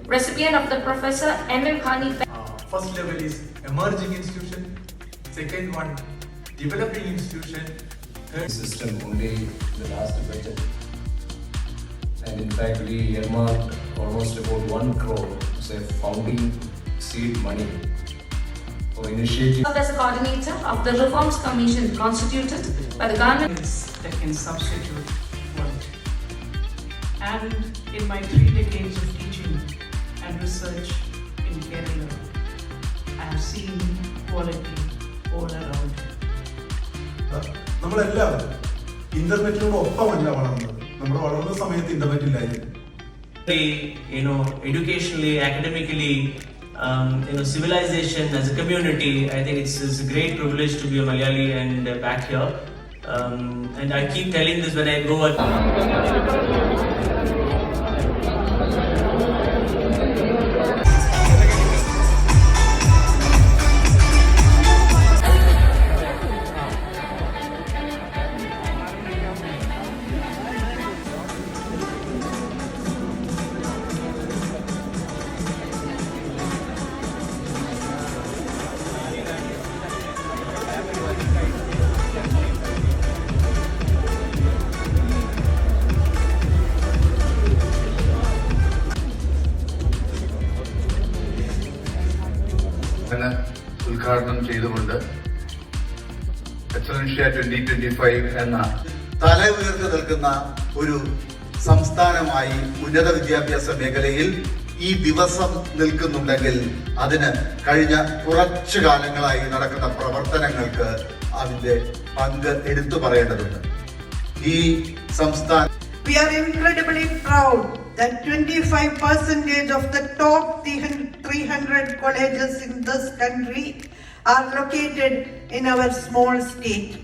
recipient of the Professor M.M. Khani. First level is emerging institution, second one developing institution, third system only the last budget, and in fact we earmarked almost about 1 crore as a founding seed money for initiating. As a coordinator of the Reforms Commission constituted by the government. That can substitute work. And in my 3 decades of teaching and research in Kerala, I have seen quality all around. നമ്മളെല്ലാവരും ഇന്റർനെറ്റിനോടൊപ്പമല്ല വളർന്നത്. നമ്മൾ വളർന്ന സമയത്ത് internet ഇല്ലായിരുന്നു. Educationally, academically, civilization as a community, I think it's a great privilege to be a Malayali and back here. And I keep telling this when I go at ഉദ്ഘാടനം ചെയ്തുകൊണ്ട് Excellentia 2025 എന്ന തല ഉയർന്നു നിൽക്കുന്ന ഒരു സംസ്ഥാനമായി ഉന്നത വിദ്യാഭ്യാസ മേഖലയിൽ ഈ ദിവസം നിൽക്കുന്നുണ്ടെങ്കിൽ അതിന് കഴിഞ്ഞ കുറച്ചു കാലങ്ങളായി നടക്കുന്ന പ്രവർത്തനങ്ങൾക്ക് അതിന്റെ പങ്ക് എടുത്തു പറയേണ്ടതുണ്ട്. ഈ സംസ്ഥാനം We are incredibly proud that 25% of the top 300 colleges in this country are located in our small state.